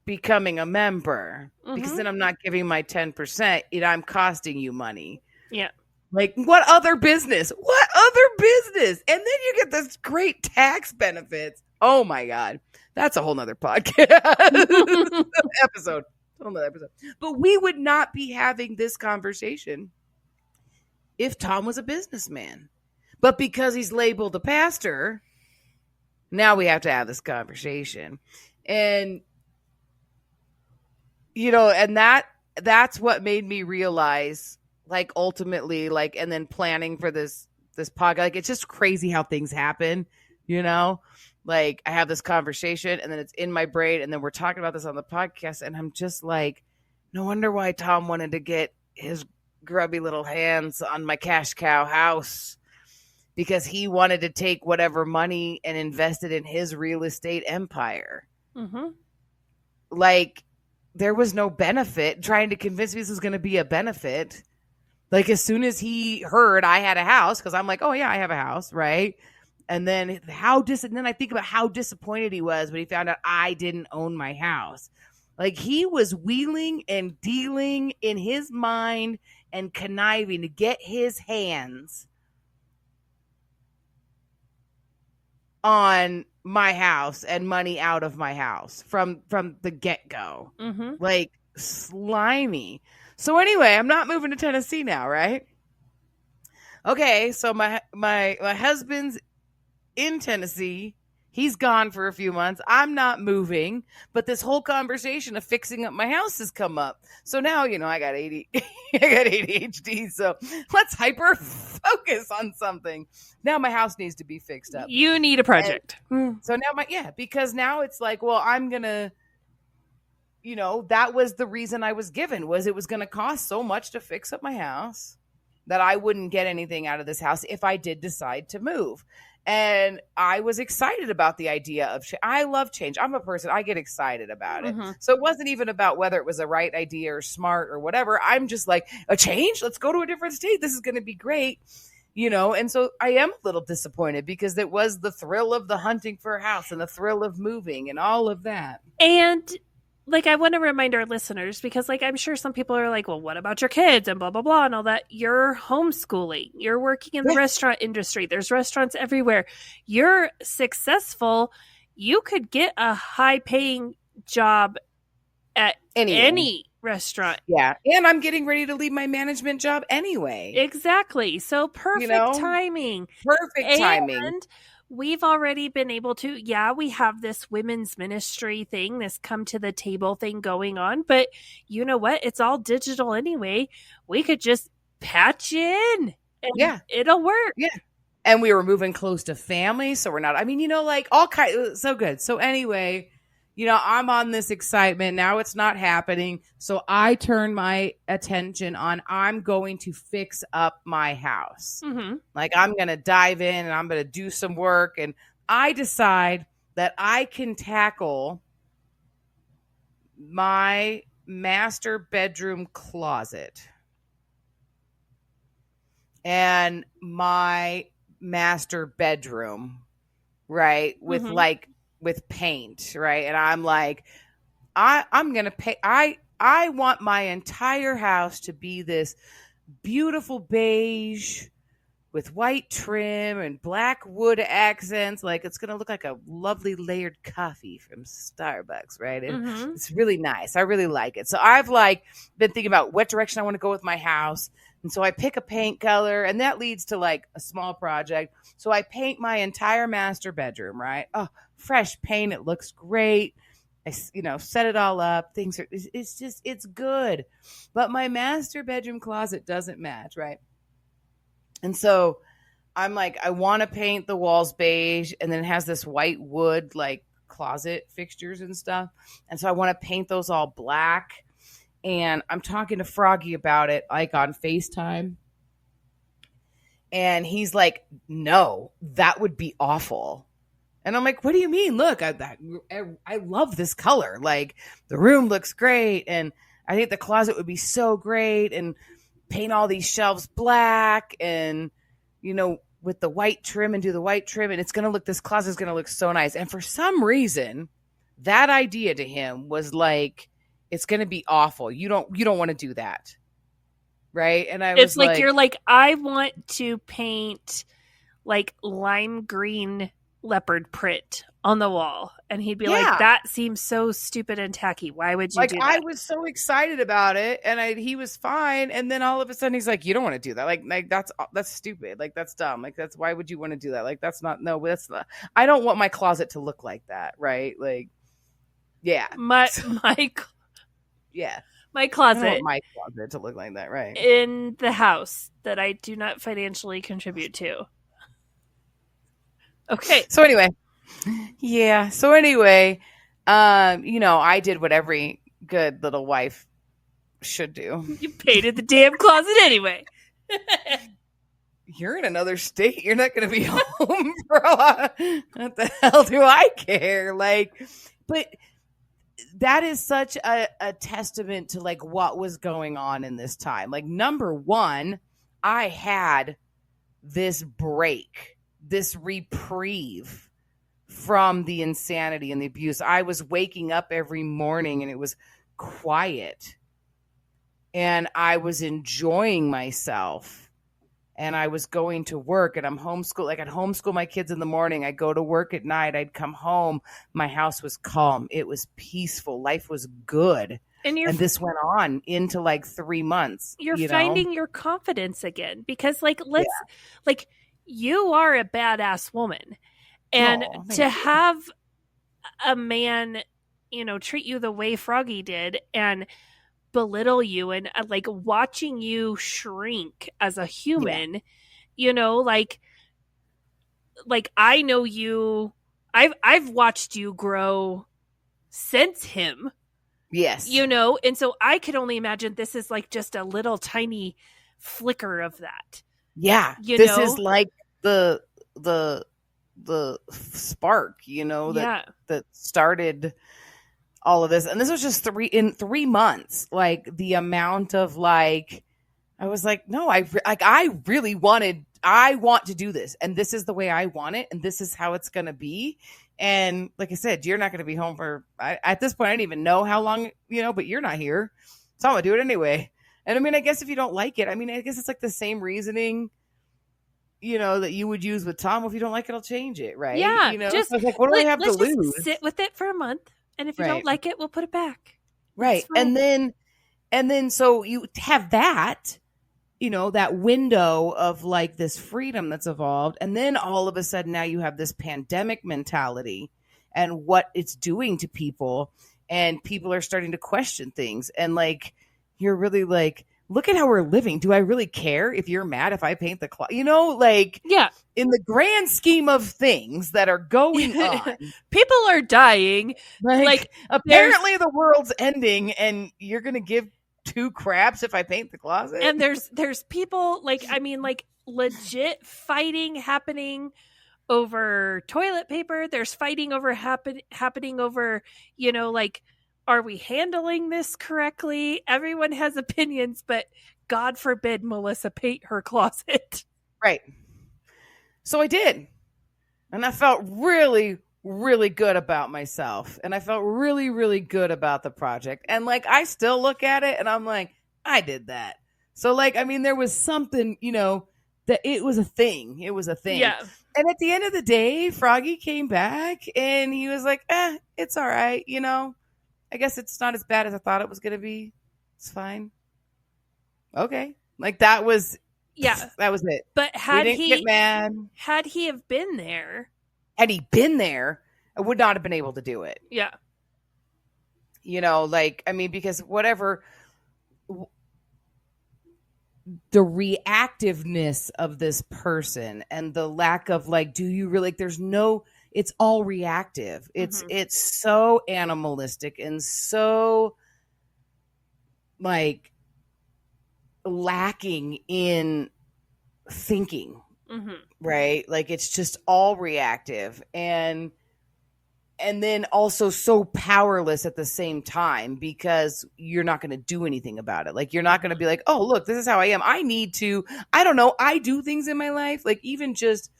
Speaker 4: becoming a member? Because
Speaker 1: Mhm.
Speaker 4: then I'm not giving my 10%, I'm costing you money.
Speaker 1: Yeah.
Speaker 4: Like, what other business? What other business? And then you get this great tax benefits. Oh my God. That's a whole nother podcast episode. Whole nother episode. But we would not be having this conversation if Tom was a businessman. But because he's labeled a pastor, now we have to have this conversation. And and that's what made me realize, like, ultimately, like, and then planning for this podcast, like, it's just crazy how things happen, like, I have this conversation and then it's in my brain and then we're talking about this on the podcast and I'm just like, no wonder why Tom wanted to get his grubby little hands on my cash cow house, because he wanted to take whatever money and invest it in his real estate empire.
Speaker 1: Mhm.
Speaker 4: Like, there was no benefit trying to convince me this was going to be a benefit. Like, as soon as he heard I had a house, because I'm like, oh yeah, I have a house, right? And then then I think about how disappointed he was when he found out I didn't own my house. Like, he was wheeling and dealing in his mind and conniving to get his hands on my house and money out of my house from the get-go.
Speaker 1: Mhm.
Speaker 4: Like, slimy. So anyway, I'm not moving to Tennessee now, right? Okay, so my husband's in Tennessee. He's gone for a few months. I'm not moving, but this whole conversation of fixing up my house has come up. So now, I got ADHD. So let's hyper focus on something. Now my house needs to be fixed up.
Speaker 1: You need a project.
Speaker 4: So now because now it's like, well, I'm going to, that was the reason I was given, was it was going to cost so much to fix up my house that I wouldn't get anything out of this house if I did decide to move. And I was excited about the idea of I love change. I'm a person, I get excited about it.
Speaker 1: Mhm.
Speaker 4: So it wasn't even about whether it was a right idea or smart or whatever. I'm just like, a change? Let's go to a different state. This is going to be great. And so I am a little disappointed because it was the thrill of the hunting for a house and the thrill of moving and all of that.
Speaker 1: And like, I want to remind our listeners, because like, I'm sure some people are like, well, what about your kids and blah, blah, blah, and all that. You're homeschooling. You're working in the restaurant industry. There's restaurants everywhere. You're successful. You could get a high paying job at any restaurant.
Speaker 4: Yeah. And I'm getting ready to leave my management job anyway.
Speaker 1: Exactly. So perfect timing.
Speaker 4: Perfect timing.
Speaker 1: And we've already been able to, we have this women's ministry thing, this come to the table thing going on, but you know what? It's all digital anyway. We could just patch you in and it'll work.
Speaker 4: Yeah. And we were moving close to family. So we're not, like all kinds, so good. So anyway, I'm on this excitement. Now it's not happening. So I turn my attention on, I'm going to fix up my house.
Speaker 1: Mm-hmm.
Speaker 4: Like, I'm going to dive in and I'm going to do some work. And I decide that I can tackle my master bedroom closet. and my master bedroom, right, with
Speaker 1: Mhm.
Speaker 4: like with paint, right? And I'm like, I'm gonna pay. I want my entire house to be this beautiful beige with white trim and black wood accents. Like it's going to look like a lovely layered coffee from Starbucks, right?
Speaker 1: Mhm.
Speaker 4: It's really nice. I really like it. So I've like been thinking about what direction I want to go with my house. And so I pick a paint color, and that leads to like a small project. So I paint my entire master bedroom, right? Oh, fresh paint. It looks great. I, set it all up. Things are, it's just, it's good. But my master bedroom closet doesn't match, right? And so I'm like, I want to paint the walls beige, and then it has this white wood like closet fixtures and stuff. And so I want to paint those all black. And I'm talking to Froggy about it like on FaceTime. And he's like, no, that would be awful. And I'm like, what do you mean? Look, I love this color. Like the room looks great. And I think the closet would be so great. And paint all these shelves black and, with the white trim, and do the white trim. And it's going to look, this closet is going to look so nice. And for some reason, that idea to him was like, it's going to be awful. You don't want to do that. Right. And I
Speaker 1: It's
Speaker 4: was
Speaker 1: like, you're like, I want to paint like lime green leopard print on the wall. And he'd be like, that seems so stupid and tacky. Why would you do that?
Speaker 4: I was so excited about it, and he was fine. And then all of a sudden he's like, you don't want to do that. Like that's stupid. Like that's dumb. Like that's, why would you want to do that? Like that's not, I don't want my closet to look like that. Right. Like, yeah. Yeah.
Speaker 1: My
Speaker 4: I don't
Speaker 1: closet
Speaker 4: want my closet to look like that. Right.
Speaker 1: in the house that I do not financially contribute to. Okay.
Speaker 4: So anyway, I did what every good little wife should do.
Speaker 1: You painted the damn closet anyway.
Speaker 4: You're in another state. You're not going to be home, bro. What the hell do I care? But that is such a testament to like what was going on in this time. Like, number one, I had this break, this reprieve from the insanity and the abuse. I was waking up every morning and it was quiet, and I was enjoying myself, and I was going to work, and I'm homeschooled. Like I'd homeschool my kids in the morning. I'd go to work at night. I'd come home. My house was calm. It was peaceful. Life was good. And this went on into like 3 months.
Speaker 1: You're finding your confidence again, because like, like you are a badass woman, and to have a man, treat you the way Froggy did and belittle you, and like watching you shrink as a human, like I know you, I've watched you grow since him.
Speaker 4: Yes.
Speaker 1: And so I could only imagine this is like just a little tiny flicker of that.
Speaker 4: Yeah. This is like the spark, that started all of this. And this was just 3 months. Like the amount of like, I was like, no, I want to do this, and this is the way I want it, and this is how it's going to be. And like I said, you're not going to be home for, at this point, I didn't even know how long, but you're not here. So I'm going to do it anyway. And I mean, I guess if you don't like it, I guess it's like the same reasoning, that you would use with Tom. Well, if you don't like it, I'll change it. Right.
Speaker 1: Yeah.
Speaker 4: Just so I was like, what do I have to lose?
Speaker 1: Sit with it for a month. And if you don't like it, we'll put it back.
Speaker 4: Right. And then so you have that, that window of like this freedom that's evolved. And then all of a sudden now you have this pandemic mentality and what it's doing to people. And people are starting to question things. And like, you're really like, look at how we're living. Do I really care if you're mad if I paint the closet?
Speaker 1: Yeah.
Speaker 4: In the grand scheme of things that are going on,
Speaker 1: people are dying.
Speaker 4: Like apparently the world's ending, and you're going to give two craps if I paint the closet.
Speaker 1: And there's people like legit fighting happening over toilet paper. There's fighting over happening over, like, are we handling this correctly? Everyone has opinions, but God forbid Melissa paint her closet.
Speaker 4: Right. So I did. And I felt really, really good about myself. And I felt really, really good about the project. And like, I still look at it and I'm like, I did that. So like, I mean, there was something, that it was a thing. It was a thing.
Speaker 1: Yeah.
Speaker 4: And at the end of the day, Froggy came back and he was like, it's all right. I guess it's not as bad as I thought it was going to be. It's fine. Okay. Like that was it.
Speaker 1: But
Speaker 4: we didn't get mad.
Speaker 1: Had he have been there,
Speaker 4: I would not have been able to do it.
Speaker 1: Yeah.
Speaker 4: Because whatever the reactiveness of this person and the lack of do you really there's no, it's all reactive. It's so animalistic and so lacking in thinking, right? Like it's just all reactive and then also so powerless at the same time because you're not going to do anything about it. Like you're not going to be like, oh, look, this is how I am. I do things in my life. Like even just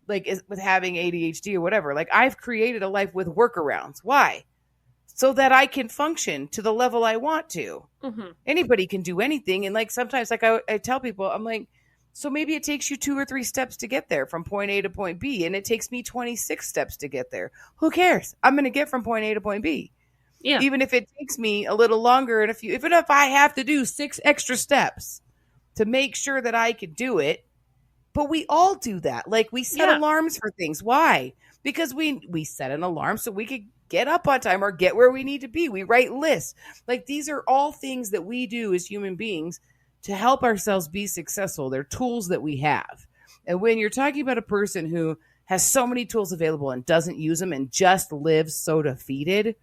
Speaker 4: with having ADHD or whatever, I've created a life with workarounds. Why? So that I can function to the level I want to. Anybody can do anything. And sometimes I tell people, I'm like, so maybe it takes you 2 or 3 steps to get there from point A to point B. And it takes me 26 steps to get there. Who cares? I'm going to get from point A to point B.
Speaker 1: Yeah.
Speaker 4: Even if it takes me a little longer even if I have to do 6 extra steps to make sure that I can do it. But we all do that. We set alarms for things. Why? Because we set an alarm so we could get up on time or get where we need to be. We write lists. These are all things that we do as human beings to help ourselves be successful. They're tools that we have. And when you're talking about a person who has so many tools available and doesn't use them and just lives so defeated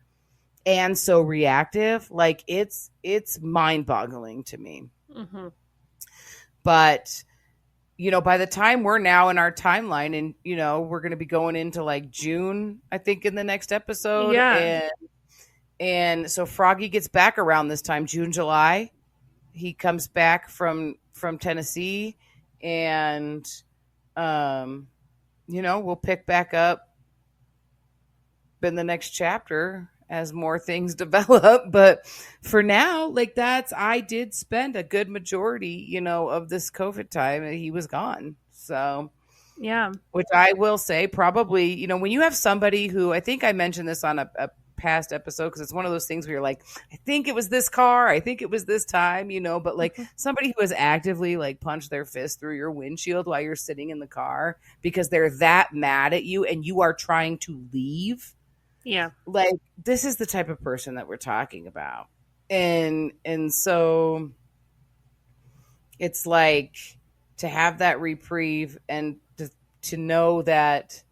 Speaker 4: and so reactive, it's mind-boggling to me. But by the time we're now in our timeline and, we're going to be going into June, I think, in the next episode.
Speaker 1: Yeah.
Speaker 4: And so Froggy gets back around this time, June, July. He comes back from Tennessee and, we'll pick back up in the next chapter as more things develop. But for now, I did spend a good majority, of this COVID time and he was gone. So,
Speaker 1: yeah,
Speaker 4: which I will say probably, when you have somebody who, I think I mentioned this on a past episode, because it's one of those things where you're like, I think it was this car, I think it was this time, but somebody who has actively punched their fist through your windshield while you're sitting in the car because they're that mad at you and you are trying to leave.
Speaker 1: Yeah.
Speaker 4: This is the type of person that we're talking about. And so it's to have that reprieve and to know that,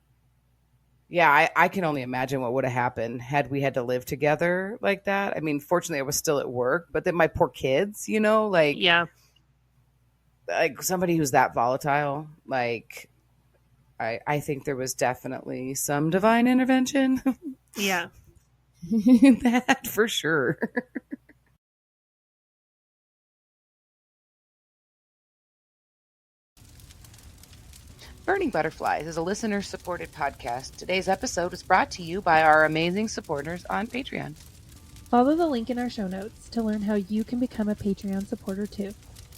Speaker 4: yeah, I can only imagine what would have happened had we had to live together like that. I mean, fortunately I was still at work, but then my poor kids,
Speaker 1: yeah,
Speaker 4: somebody who's that volatile, I think there was definitely some divine intervention.
Speaker 1: Yeah.
Speaker 4: That for sure. Burning Butterflies is a listener-supported podcast. Today's episode was brought to you by our amazing supporters on Patreon.
Speaker 3: Follow the link in our show notes to learn how you can become a Patreon supporter too.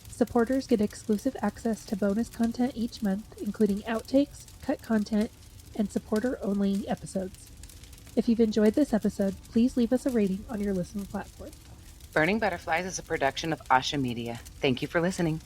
Speaker 3: Supporters get exclusive access to bonus content each month, including outtakes, cut content, and supporter-only episodes. If you've enjoyed this episode, please leave us a rating on your listening platform.
Speaker 4: Burning Butterflies is a production of Asha Media. Thank you for listening.